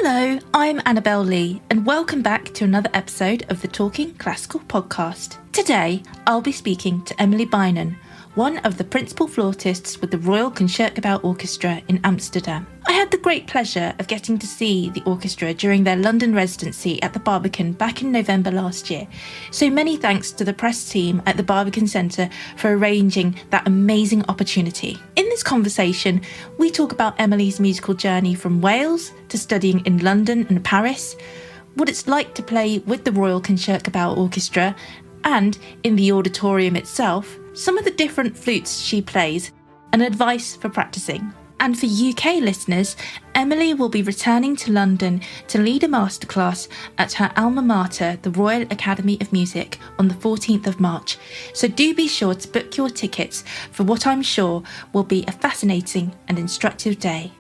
Hello, I'm Annabelle Lee, and welcome back to another episode of the Talking Classical podcast. Today, I'll be speaking to Emily Beynon, one of the Principal Flautists with the Royal Concertgebouw Orchestra in Amsterdam. I had the great pleasure of getting to see the orchestra during their London residency at the Barbican back in November last year, so many thanks to the press team at the Barbican Centre for arranging that amazing opportunity. In this conversation, we talk about Emily's musical journey from Wales to studying in London and Paris, what it's like to play with the Royal Concertgebouw Orchestra and in the auditorium itself, some of the different flutes she plays, and advice for practising. And for UK listeners, Emily will be returning to London to lead a masterclass at her alma mater, the Royal Academy of Music, on the 14th of March. So do be sure to book your tickets for what I'm sure will be a fascinating and instructive day.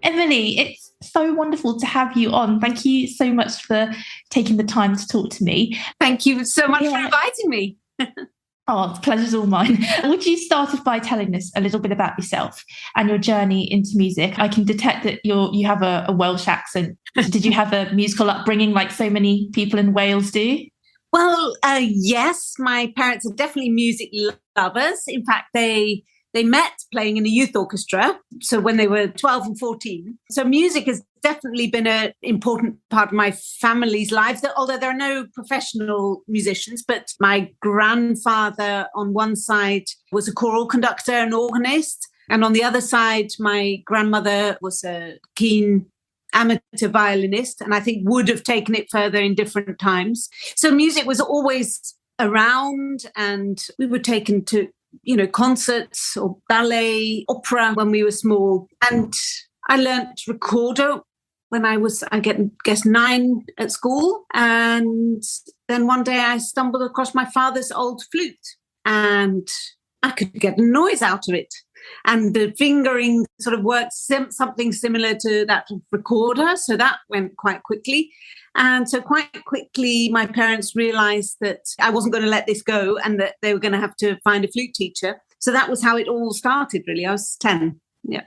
Emily, it's so wonderful to have you on. Thank you so much for taking the time to talk to me. Thank you so much for inviting me. Oh, the pleasure's all mine. Would you start off by telling us a little bit about yourself and your journey into music? I can detect that you have a Welsh accent. Did you have a musical upbringing like so many people in Wales do? Well, yes, my parents are definitely music lovers. In fact, they met playing in a youth orchestra, so when they were 12 and 14. So music has definitely been an important part of my family's lives, although there are no professional musicians. But my grandfather on one side was a choral conductor and organist. And on the other side, my grandmother was a keen amateur violinist, and I think would have taken it further in different times. So music was always around, and we were taken to concerts or ballet, opera when we were small. And I learnt recorder when I was, I guess, 9 at school. And then one day I stumbled across my father's old flute and I could get a noise out of it. And the fingering sort of worked something similar to that of recorder. So that went quite quickly. And so quite quickly, my parents realised that I wasn't going to let this go and that they were going to have to find a flute teacher. So that was how it all started, really. I was 10. Yeah.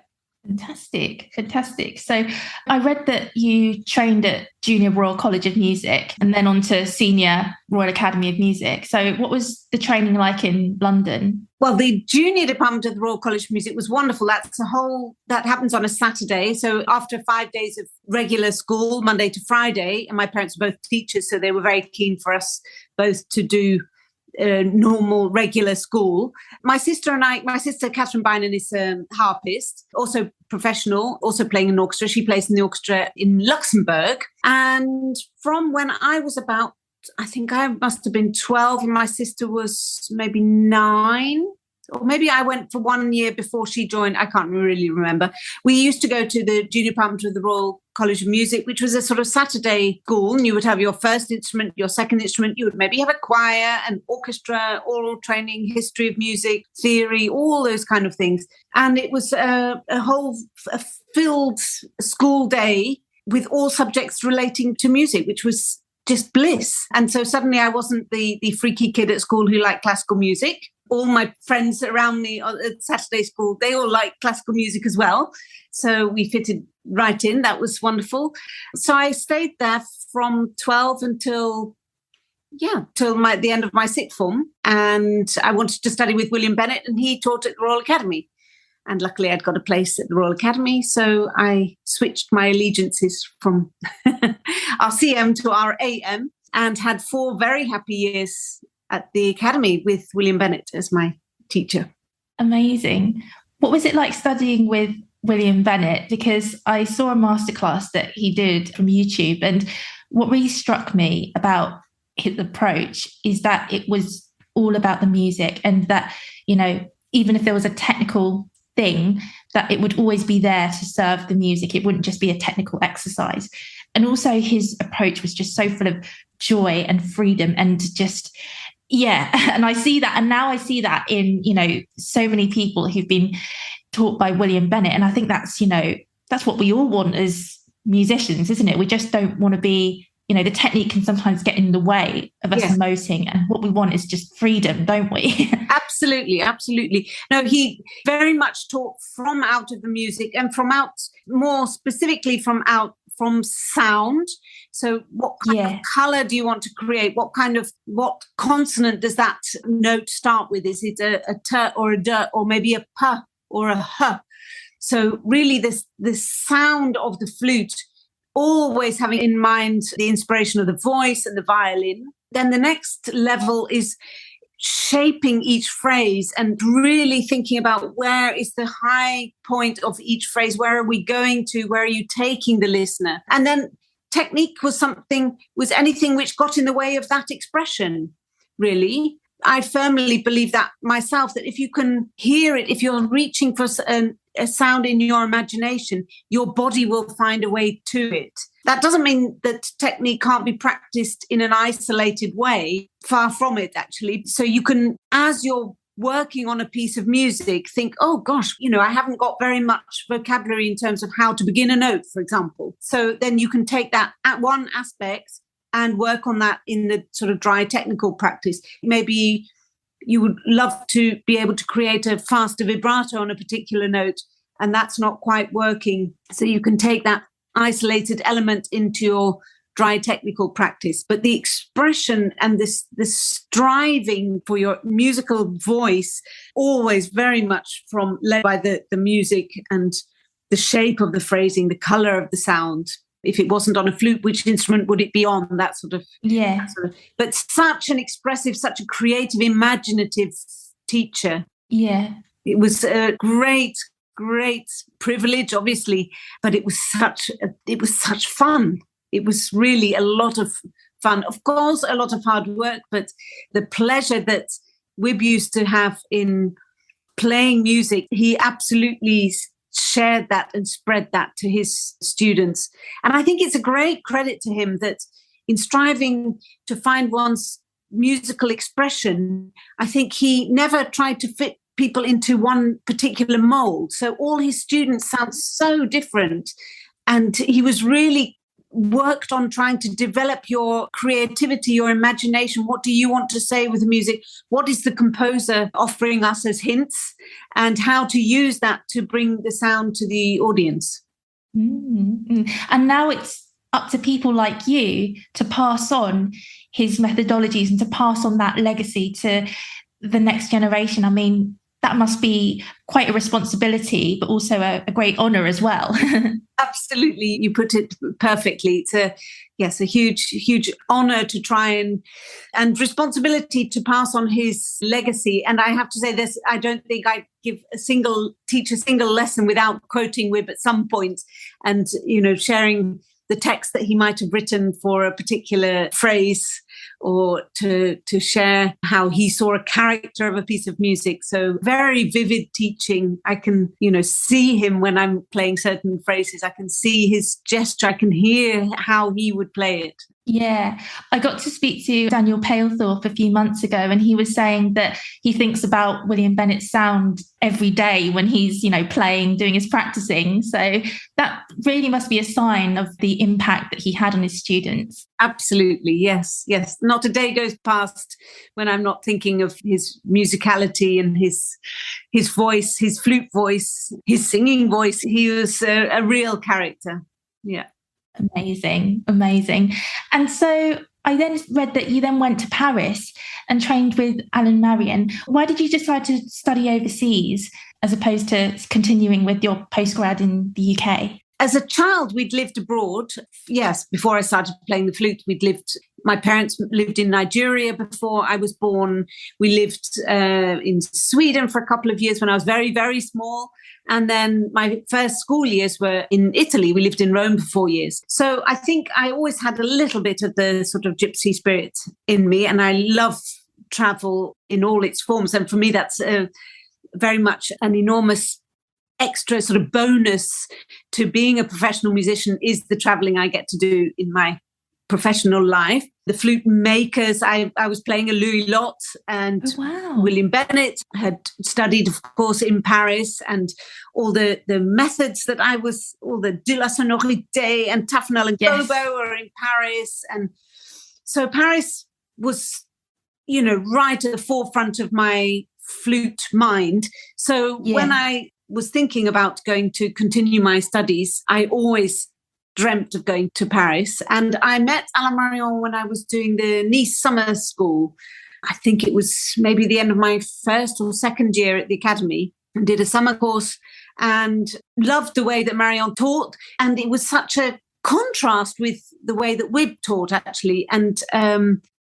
Fantastic. So I read that you trained at Junior Royal College of Music and then on to Senior Royal Academy of Music. So what was the training like in London? Well, the junior department of the Royal College of Music was wonderful. That happens on a Saturday. So after 5 days of regular school, Monday to Friday, and my parents were both teachers, so they were very keen for us both to do normal, regular school. My sister Catherine Beynon is a harpist, also professional, also playing in an orchestra. She plays in the orchestra in Luxembourg. And from when I was about, I think I must have been 12 and my sister was maybe 9, or maybe I went for 1 year before she joined. I can't really remember. We used to go to the junior department of the Royal College of Music, which was a sort of Saturday school. And you would have your first instrument, your second instrument. You would maybe have a choir, an orchestra, oral training, history of music, theory, all those kind of things. And it was a filled school day with all subjects relating to music, which was just bliss. And so suddenly I wasn't the freaky kid at school who liked classical music. All my friends around me at Saturday school, they all liked classical music as well. So we fitted right in. That was wonderful. So I stayed there from 12 until the end of my sixth form. And I wanted to study with William Bennett, and he taught at the Royal Academy. And luckily I'd got a place at the Royal Academy. So I switched my allegiances from our CM to our AM and had 4 very happy years at the Academy with William Bennett as my teacher. Amazing. What was it like studying with William Bennett? Because I saw a masterclass that he did from YouTube, and what really struck me about his approach is that it was all about the music, and that, even if there was a technical thing, that it would always be there to serve the music. It wouldn't just be a technical exercise. And also his approach was just so full of joy and freedom and just, and I see that. And now I see that in, so many people who've been taught by William Bennett. And I think that's what we all want as musicians, isn't it? We just don't want to be the technique can sometimes get in the way of us emoting. And what we want is just freedom, don't we? Absolutely, absolutely. No, he very much taught from out of the music and more specifically from sound. So what kind of color do you want to create? What consonant does that note start with? Is it a t or a d or maybe a p or a h? So really this sound of the flute, always having in mind the inspiration of the voice and the violin. Then the next level is shaping each phrase and really thinking about where is the high point of each phrase, where are we going to, where are you taking the listener? And then technique was anything which got in the way of that expression, really. I firmly believe that myself, that if you can hear it, if you're reaching for a sound in your imagination, your body will find a way to it. That doesn't mean that technique can't be practiced in an isolated way. Far from it, actually. So you can, as you're working on a piece of music, think, oh gosh, I haven't got very much vocabulary in terms of how to begin a note, for example. So then you can take that at one aspect and work on that in the sort of dry technical practice. Maybe you would love to be able to create a faster vibrato on a particular note, and that's not quite working. So you can take that isolated element into your dry technical practice. But the expression and this striving for your musical voice, always very much led by the music and the shape of the phrasing, the color of the sound. If it wasn't on a flute, which instrument would it be on? That sort of. But such an expressive, such a creative, imaginative teacher. Yeah. It was a great privilege, obviously, but it was such fun. It was really a lot of fun. Of course, a lot of hard work, but the pleasure that Wib used to have in playing music, he absolutely shared that and spread that to his students. And I think it's a great credit to him that in striving to find one's musical expression, I think he never tried to fit people into one particular mold. So all his students sound so different. And he was really worked on trying to develop your creativity, your imagination. What do you want to say with the music? What is the composer offering us as hints? And how to use that to bring the sound to the audience. Mm-hmm. And now it's up to people like you to pass on his methodologies and to pass on that legacy to the next generation. I mean, that must be quite a responsibility, but also a great honour as well. Absolutely. You put it perfectly. It's a huge honour to try and responsibility to pass on his legacy. And I have to say this, I don't think I teach a single lesson without quoting Wib at some point and, sharing the text that he might have written for a particular phrase, or to share how he saw a character of a piece of music. So very vivid teaching. I can, see him when I'm playing certain phrases. I can see his gesture. I can hear how he would play it. Yeah, I got to speak to Daniel Palethorpe a few months ago, and he was saying that he thinks about William Bennett's sound every day when he's, playing, doing his practising. So that really must be a sign of the impact that he had on his students. Absolutely, yes. Not a day goes past when I'm not thinking of his musicality and his voice, his flute voice, his singing voice. He was a real character. Yeah. Amazing. And so I then read that you then went to Paris and trained with Alan Marion. Why did you decide to study overseas as opposed to continuing with your postgrad in the UK? As a child, we'd lived abroad. Yes, before I started playing the flute, my parents lived in Nigeria before I was born. We lived in Sweden for a couple of years when I was very, very small. And then my first school years were in Italy. We lived in Rome for 4 years. So I think I always had a little bit of the sort of gypsy spirit in me. And I love travel in all its forms. And for me, that's very much an enormous extra sort of bonus to being a professional musician, is the traveling I get to do in my professional life. The flute makers, I was playing a Louis Lot, and William Bennett had studied, of course, in Paris, and all the methods that all the de la sonorité and Tafnel and Gobo are in Paris. And so Paris was, right at the forefront of my flute mind. So when I was thinking about going to continue my studies, I always dreamt of going to Paris. And I met Alain Marion when I was doing the Nice summer school. I think it was maybe the end of my first or second year at the academy, and did a summer course and loved the way that Marion taught. And it was such a contrast with the way that Wibb taught, actually. And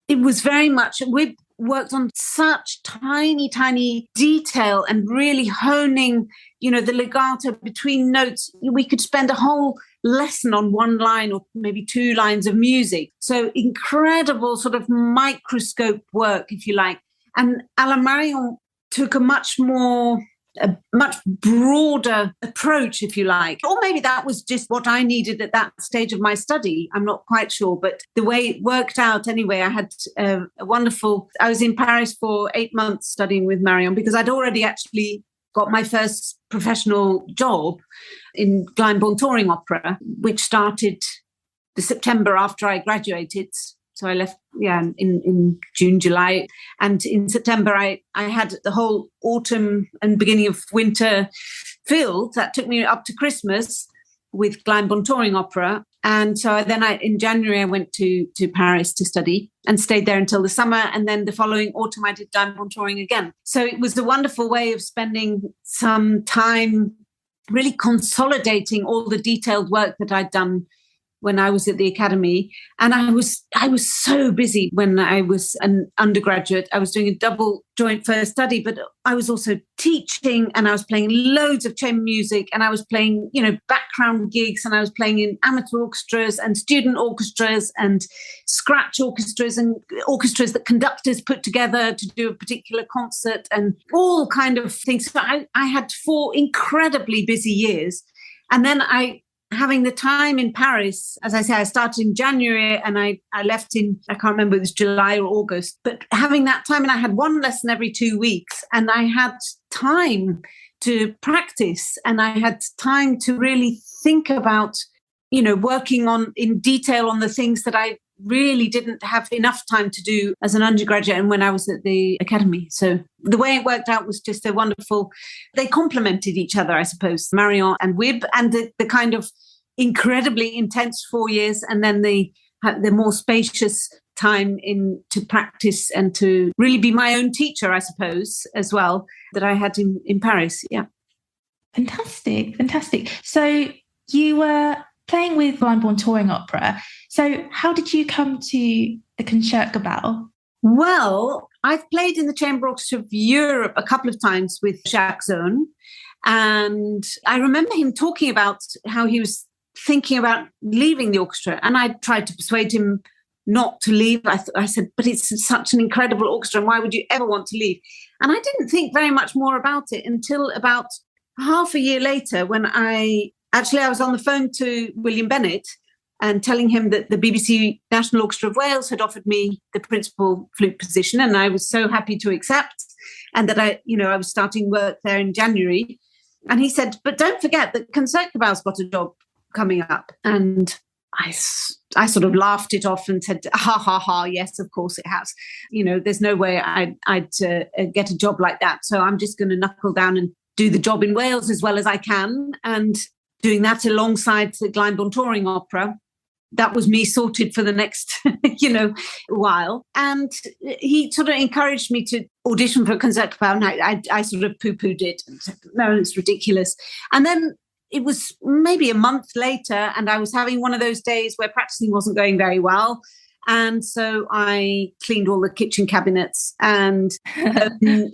it was very much, Wibb worked on such tiny detail and really honing, the legato between notes. We could spend a whole lesson on one line or maybe two lines of music. So incredible sort of microscope work, if you like. And Alain Marion took a much broader approach, if you like. Or maybe that was just what I needed at that stage of my study. I'm not quite sure. But the way it worked out anyway, I had I was in Paris for 8 months studying with Marion, because I'd already actually got my first professional job in Glyndebourne Touring Opera, which started the September after I graduated. So I left, in June, July. And in September, I had the whole autumn and beginning of winter filled. That took me up to Christmas with Glyndebourne Touring Opera. And so then in January, I went to Paris to study and stayed there until the summer. And then the following autumn, I did Glyndebourne Touring again. So it was a wonderful way of spending some time really consolidating all the detailed work that I'd done when I was at the academy. And I was so busy when I was an undergraduate. I was doing a double joint first study, but I was also teaching, and I was playing loads of chamber music, and I was playing, background gigs, and I was playing in amateur orchestras and student orchestras and scratch orchestras and orchestras that conductors put together to do a particular concert and all kind of things. So I had 4 incredibly busy years. And then having the time in Paris, as I say, I started in January and I left I can't remember, it was July or August, but having that time, and I had 1 lesson every 2 weeks, and I had time to practice, and I had time to really think about, working in detail on the things that I really didn't have enough time to do as an undergraduate and when I was at the academy. So the way it worked out was just they complemented each other, I suppose, Marion and Wibb, and the kind of incredibly intense 4 years, and then the more spacious time to practice and to really be my own teacher, I suppose, as well, that I had in Paris. Yeah. Fantastic. So you were playing with Glyndebourne Touring Opera. So how did you come to the Concertgebouw? Well, I've played in the Chamber Orchestra of Europe a couple of times with Jacques Zohn. And I remember him talking about how he was thinking about leaving the orchestra. And I tried to persuade him not to leave. I said, but it's such an incredible orchestra, and why would you ever want to leave? And I didn't think very much more about it until about half a year later, when I was on the phone to William Bennett and telling him that the BBC National Orchestra of Wales had offered me the principal flute position, and I was so happy to accept, and that I was starting work there in January. And he said, but don't forget that Concertgebouw's got a job coming up. And I sort of laughed it off and said, ha, ha, ha, yes, of course it has. There's no way I'd get a job like that. So I'm just going to knuckle down and do the job in Wales as well as I can. And doing that alongside the Glyndebourne Touring Opera, that was me sorted for the next, while. And he sort of encouraged me to audition for Concertgebouw, and I sort of poo-pooed it and said, no, it's ridiculous. And then it was maybe a month later, and I was having one of those days where practicing wasn't going very well. And so I cleaned all the kitchen cabinets, and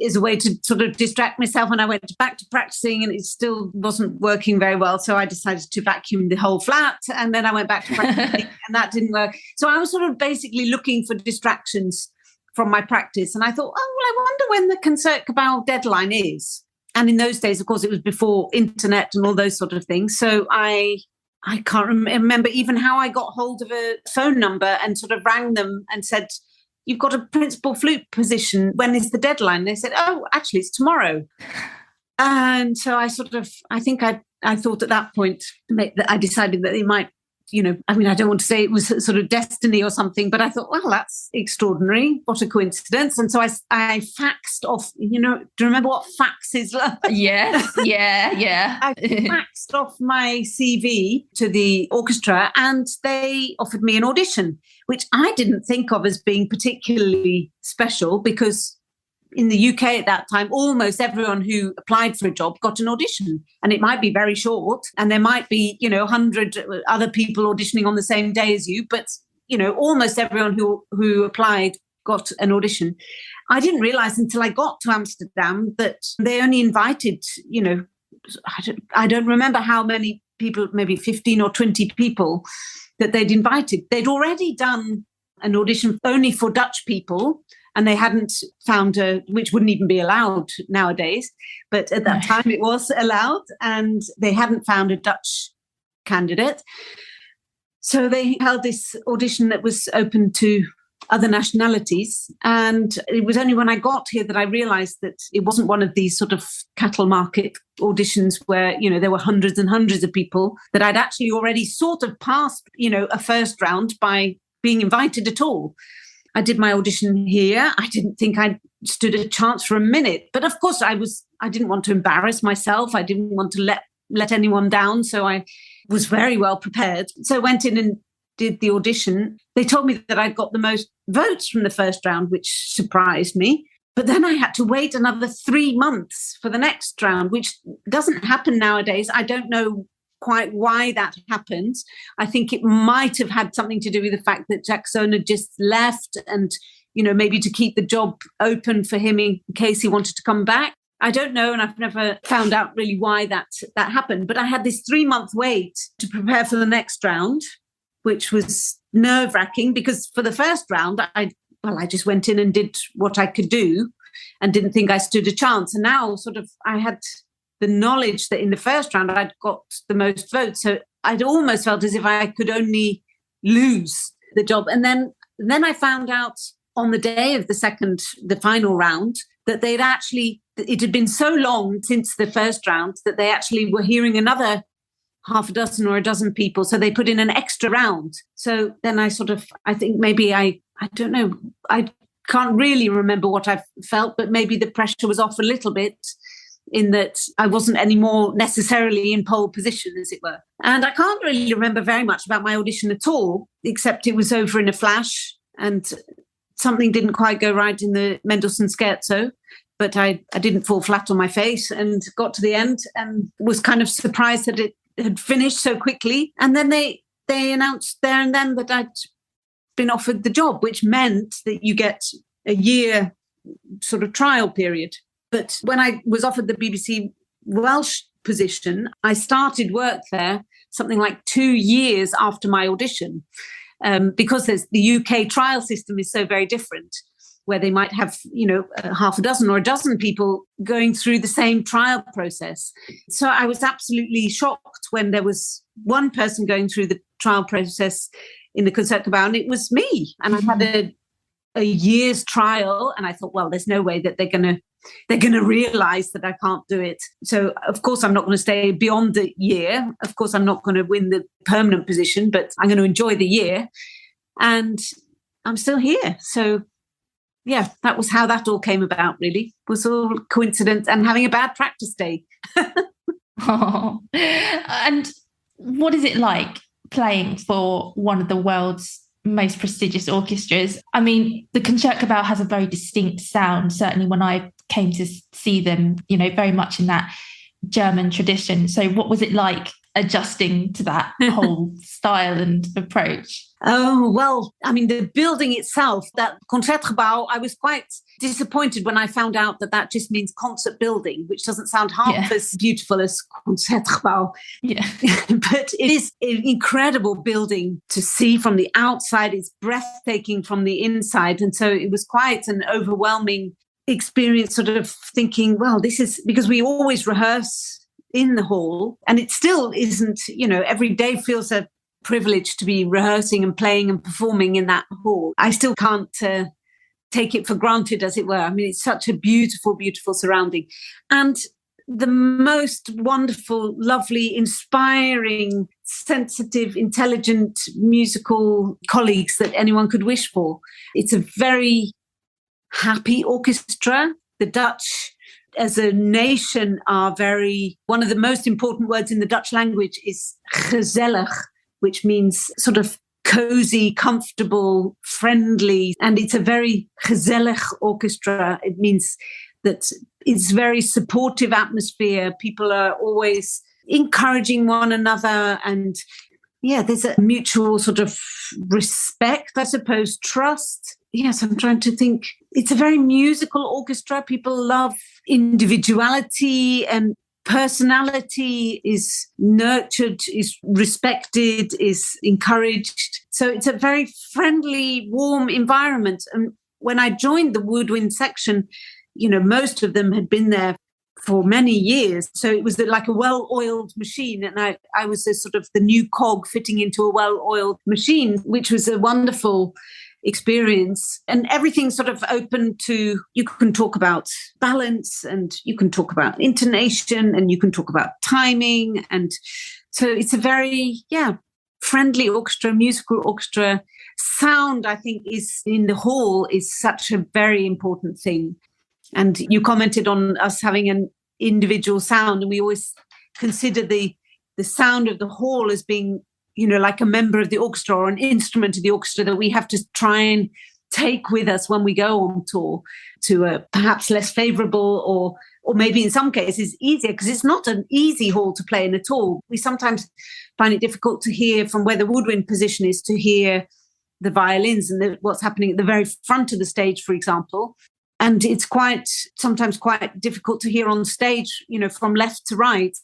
as a way to sort of distract myself. And I went back to practicing, and it still wasn't working very well. So I decided to vacuum the whole flat, and then I went back to practicing, and that didn't work. So I was sort of basically looking for distractions from my practice. And I thought, I wonder when the Concertgebouw deadline is. And in those days, of course, it was before internet and all those sort of things. So I I can't remember even how I got hold of a phone number and sort of rang them and said, you've got a principal flute position. When is the deadline? They said, oh, actually, it's tomorrow. And so I thought at that point that I decided that they might, I don't want to say it was sort of destiny or something, but I thought, well, that's extraordinary. What a coincidence. And so I faxed off, do you remember what faxes were? Yeah. I faxed off my CV to the orchestra and they offered me an audition, which I didn't think of as being particularly special because in the UK at that time, almost everyone who applied for a job got an audition, and it might be very short and there might be, 100 other people auditioning on the same day as you, but, almost everyone who applied got an audition. I didn't realize until I got to Amsterdam that they only invited, I don't remember how many people, maybe 15 or 20 people that they'd invited. They'd already done an audition only for Dutch people, and they hadn't found which wouldn't even be allowed nowadays. But at that time it was allowed, and they hadn't found a Dutch candidate. So they held this audition that was open to other nationalities. And it was only when I got here that I realized that it wasn't one of these sort of cattle market auditions where, there were hundreds and hundreds of people, that I'd actually already sort of passed, a first round by being invited at all. I did my audition here. I didn't think I stood a chance for a minute. But of course, I didn't want to embarrass myself. I didn't want to let anyone down. So I was very well prepared. So I went in and did the audition. They told me that I'd got the most votes from the first round, which surprised me. But then I had to wait another 3 months for the next round, which doesn't happen nowadays. I don't know quite why that happened. I think it might have had something to do with the fact that Jackson had just left and, maybe to keep the job open for him in case he wanted to come back. I don't know. And I've never found out really why that happened. But I had this 3-month wait to prepare for the next round, which was nerve-wracking because for the first round, I just went in and did what I could do and didn't think I stood a chance. And now I had the knowledge that in the first round I'd got the most votes. So I'd almost felt as if I could only lose the job. And then I found out on the day of the final round, that it had been so long since the first round that they actually were hearing another half a dozen or a dozen people. So they put in an extra round. So then I think maybe I don't know, I can't really remember what I felt, but maybe the pressure was off a little bit, in that I wasn't anymore necessarily in pole position, as it were. And I can't really remember very much about my audition at all, except it was over in a flash and something didn't quite go right in the Mendelssohn Scherzo, but I didn't fall flat on my face and got to the end and was kind of surprised that it had finished so quickly. And then they announced there and then that I'd been offered the job, which meant that you get a year sort of trial period. But when I was offered the BBC Welsh position, I started work there something like 2 years after my audition, because the UK trial system is so very different, where they might have, half a dozen or a dozen people going through the same trial process. So I was absolutely shocked when there was one person going through the trial process in the Concertgebouw, and it was me. And I had a year's trial, and I thought, well, there's no way that they're going to realize that I can't do it. So, of course, I'm not going to stay beyond the year. Of course, I'm not going to win the permanent position, but I'm going to enjoy the year. And I'm still here. So, yeah, that was how that all came about, really. It was all coincidence and having a bad practice day. Oh. And what is it like playing for one of the world's most prestigious orchestras? I mean, the Concertgebouw has a very distinct sound, certainly when I came to see them, very much in that German tradition. So what was it like adjusting to that whole style and approach? Oh, well, I mean, the building itself, that Concertgebouw, I was quite disappointed when I found out that just means concert building, which doesn't sound half as beautiful as Concertgebouw. Yeah. But it is an incredible building to see from the outside. It's breathtaking from the inside. And so it was quite an overwhelming experience, sort of thinking, well, this is because we always rehearse in the hall. And it still isn't, every day feels a privilege to be rehearsing and playing and performing in that hall. I still can't take it for granted, as it were. I mean, it's such a beautiful, beautiful surrounding. And the most wonderful, lovely, inspiring, sensitive, intelligent musical colleagues that anyone could wish for. It's a very happy orchestra. The Dutch, as a nation, are one of the most important words in the Dutch language is gezellig, which means sort of cozy, comfortable, friendly. And it's a very gezellig orchestra. It means that it's very supportive atmosphere. People are always encouraging one another. And there's a mutual sort of respect, I suppose, trust. Yes, I'm trying to think. It's a very musical orchestra. People love individuality, and personality is nurtured, is respected, is encouraged. So it's a very friendly, warm environment. And when I joined the woodwind section, most of them had been there for many years. So it was like a well-oiled machine. And I was sort of the new cog fitting into a well-oiled machine, which was a wonderful experience. And everything's sort of open to, you can talk about balance, and you can talk about intonation, and you can talk about timing. And so it's a very, friendly orchestra, musical orchestra. Sound, I think, is in the hall is such a very important thing. And you commented on us having an individual sound, and we always consider the sound of the hall as being, like a member of the orchestra or an instrument of the orchestra that we have to try and take with us when we go on tour to a perhaps less favourable or maybe in some cases easier, because it's not an easy hall to play in at all. We sometimes find it difficult to hear from where the woodwind position is, to hear the violins and what's happening at the very front of the stage, for example. And it's sometimes quite difficult to hear on stage, from left to right.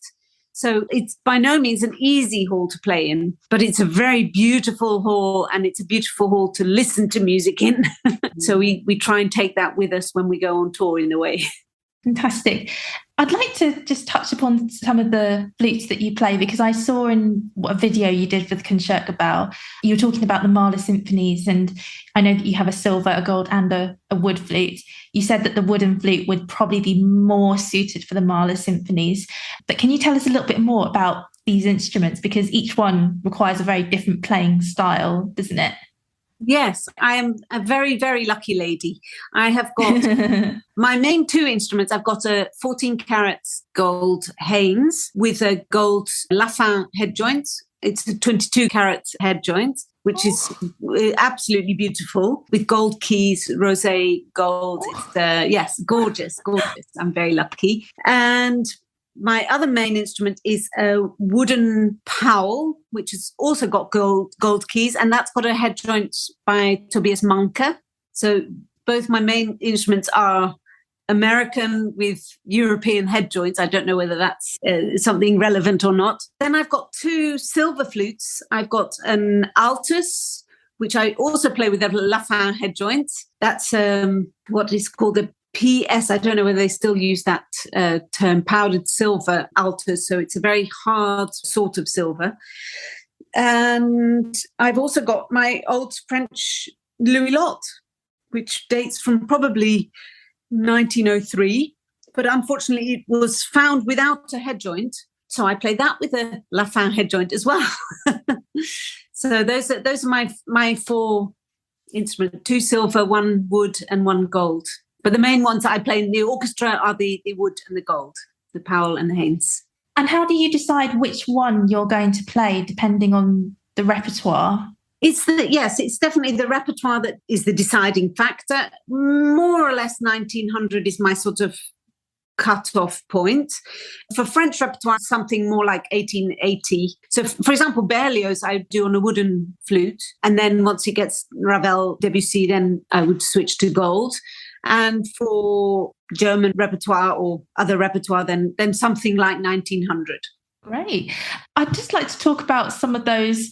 So it's by no means an easy hall to play in, but it's a very beautiful hall, and it's a beautiful hall to listen to music in. So we try and take that with us when we go on tour, in a way. Fantastic. I'd like to just touch upon some of the flutes that you play, because I saw in a video you did for the Concertgebouw, you were talking about the Mahler symphonies, and I know that you have a silver, a gold and a wood flute. You said that the wooden flute would probably be more suited for the Mahler symphonies. But can you tell us a little bit more about these instruments? Because each one requires a very different playing style, doesn't it? Yes, I am a very, very lucky lady. I have got my main two instruments. I've got a 14 carats gold Haynes with a gold Lafin head joint. It's a 22 carat head joint, which is absolutely beautiful, with gold keys, rosé gold. It's gorgeous, gorgeous. I'm very lucky. And my other main instrument is a wooden Powell, which has also got gold keys, and that's got a head joint by Tobias Manke. So both my main instruments are American with European head joints. I don't know whether that's something relevant or not. Then I've got two silver flutes. I've got an altus, which I also play with a Lafin head joint. That's what is called a PS, I don't know whether they still use that term, powdered silver altus. So it's a very hard sort of silver. And I've also got my old French Louis Lot, which dates from probably 1903. But unfortunately, it was found without a head joint. So I play that with a Lafin head joint as well. So those are my four instruments, two silver, one wood and one gold. But the main ones that I play in the orchestra are the wood and the gold, the Powell and the Haynes. And how do you decide which one you're going to play depending on the repertoire? It's definitely the repertoire that is the deciding factor. More or less 1900 is my sort of cut-off point. For French repertoire, something more like 1880. So, for example, Berlioz I do on a wooden flute. And then once he gets Ravel, Debussy, then I would switch to gold. And for German repertoire or other repertoire, then something like 1900. Great. I'd just like to talk about some of those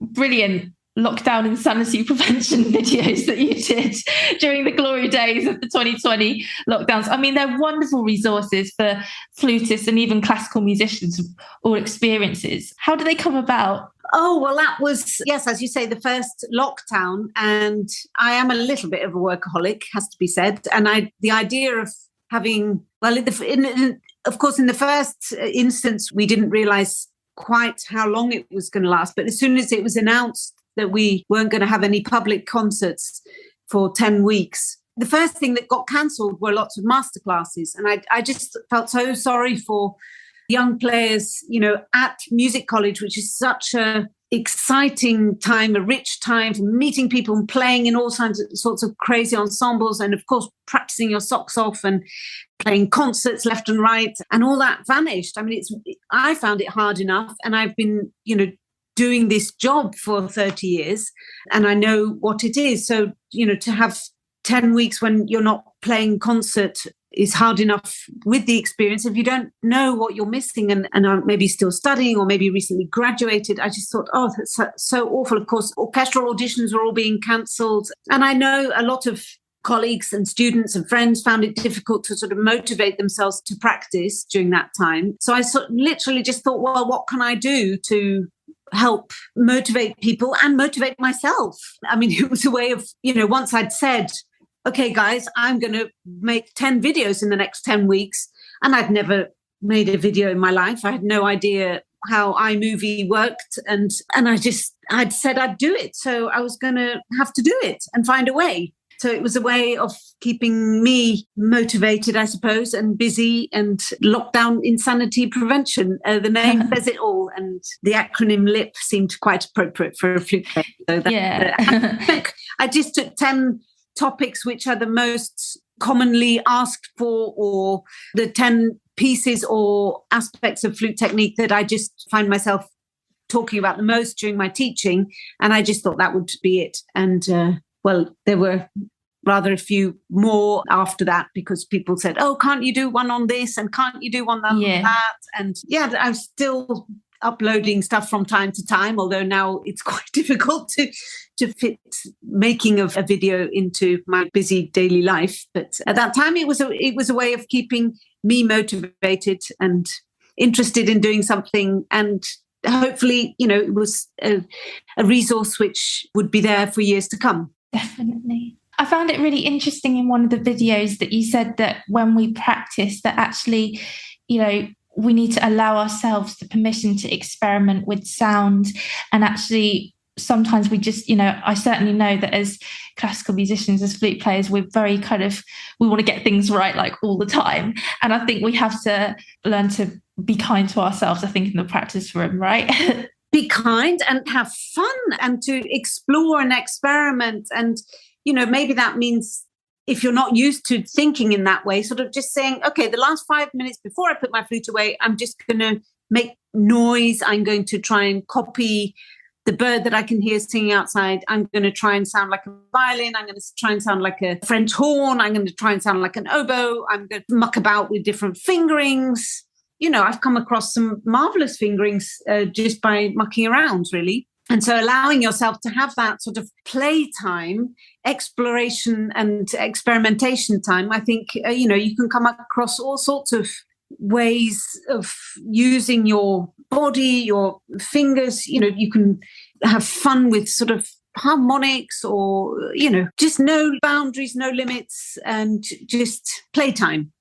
brilliant lockdown insanity prevention videos that you did during the glory days of the 2020 lockdowns. I mean, they're wonderful resources for flutists and even classical musicians or experiences. How do they come about? Oh, well, that was, yes, as you say, the first lockdown. And I am a little bit of a workaholic, has to be said. And the idea of having, well, of course, in the first instance, we didn't realize quite how long it was going to last. But as soon as it was announced that we weren't going to have any public concerts for 10 weeks, the first thing that got cancelled were lots of masterclasses. And I just felt so sorry for young players, at music college, which is such a exciting time, a rich time for meeting people and playing in all sorts of crazy ensembles, and of course practicing your socks off and playing concerts left and right, and all that vanished. I mean, I found it hard enough, and I've been, doing this job for 30 years, and I know what it is. So, to have 10 weeks when you're not playing concert is hard enough with the experience. If you don't know what you're missing and are maybe still studying or maybe recently graduated, I just thought, oh, that's so awful. Of course, orchestral auditions were all being cancelled. And I know a lot of colleagues and students and friends found it difficult to sort of motivate themselves to practice during that time. So I literally just thought, well, what can I do to help motivate people and motivate myself? I mean, it was a way of, once I'd said, okay, guys, I'm going to make 10 videos in the next 10 weeks. And I'd never made a video in my life. I had no idea how iMovie worked. And I'd said I'd do it. So I was going to have to do it and find a way. So it was a way of keeping me motivated, I suppose, and busy, and lockdown insanity prevention. The name says it all. And the acronym LIP seemed quite appropriate for a flute player. So I just took 10 topics which are the most commonly asked for, or the 10 pieces or aspects of flute technique that I just find myself talking about the most during my teaching. And I just thought that would be it. And there were rather a few more after that, because people said, oh, can't you do one on this? And can't you do one on that? And I'm still uploading stuff from time to time, although now it's quite difficult to fit making of a video into my busy daily life. But at that time, it was a way of keeping me motivated and interested in doing something. And hopefully, it was a resource which would be there for years to come. Definitely. I found it really interesting in one of the videos that you said that when we practice, that actually, we need to allow ourselves the permission to experiment with sound. And actually, sometimes we just, I certainly know that as classical musicians, as flute players, we're very we want to get things right like all the time. And I think we have to learn to be kind to ourselves, I think, in the practice room, right? Be kind and have fun and to explore and experiment. And, maybe that means, if you're not used to thinking in that way, sort of just saying, okay, the last 5 minutes before I put my flute away, I'm just going to make noise. I'm going to try and copy the bird that I can hear singing outside. I'm going to try and sound like a violin. I'm going to try and sound like a French horn. I'm going to try and sound like an oboe. I'm going to muck about with different fingerings. I've come across some marvelous fingerings just by mucking around, really. And so allowing yourself to have that sort of playtime, exploration and experimentation time, I think, you can come across all sorts of ways of using your body, your fingers. You can have fun with sort of harmonics or, just no boundaries, no limits, and just playtime.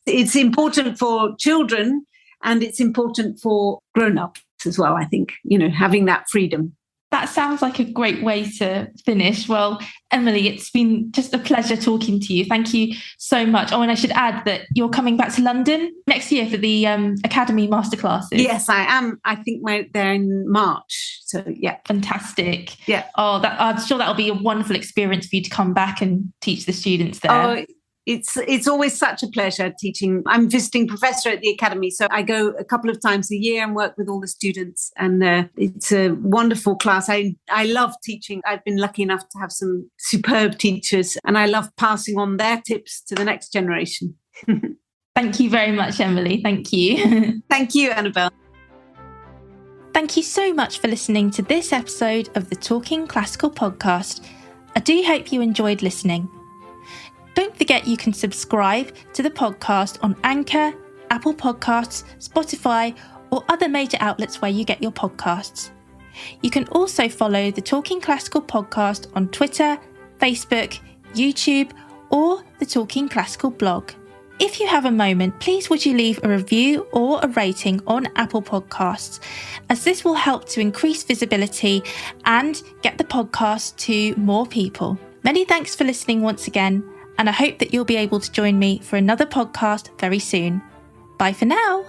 It's important for children and it's important for grown-ups as well, I think, having that freedom. That sounds like a great way to finish. Well, Emily, it's been just a pleasure talking to you. Thank you so much. Oh, and I should add that you're coming back to London next year for the Academy Masterclasses. Yes, I am. I think they're in March. So, yeah. Fantastic. Yeah. Oh, I'm sure that'll be a wonderful experience for you to come back and teach the students there. Oh, It's always such a pleasure teaching. I'm visiting professor at the Academy, so I go a couple of times a year and work with all the students. And it's a wonderful class. I love teaching. I've been lucky enough to have some superb teachers, and I love passing on their tips to the next generation. Thank you very much, Emily. Thank you. Thank you, Annabelle. Thank you so much for listening to this episode of the Talking Classical podcast. I do hope you enjoyed listening. Don't forget you can subscribe to the podcast on Anchor, Apple Podcasts, Spotify, or other major outlets where you get your podcasts. You can also follow the Talking Classical podcast on Twitter, Facebook, YouTube, or the Talking Classical blog. If you have a moment, please would you leave a review or a rating on Apple Podcasts, as this will help to increase visibility and get the podcast to more people. Many thanks for listening once again, and I hope that you'll be able to join me for another podcast very soon. Bye for now.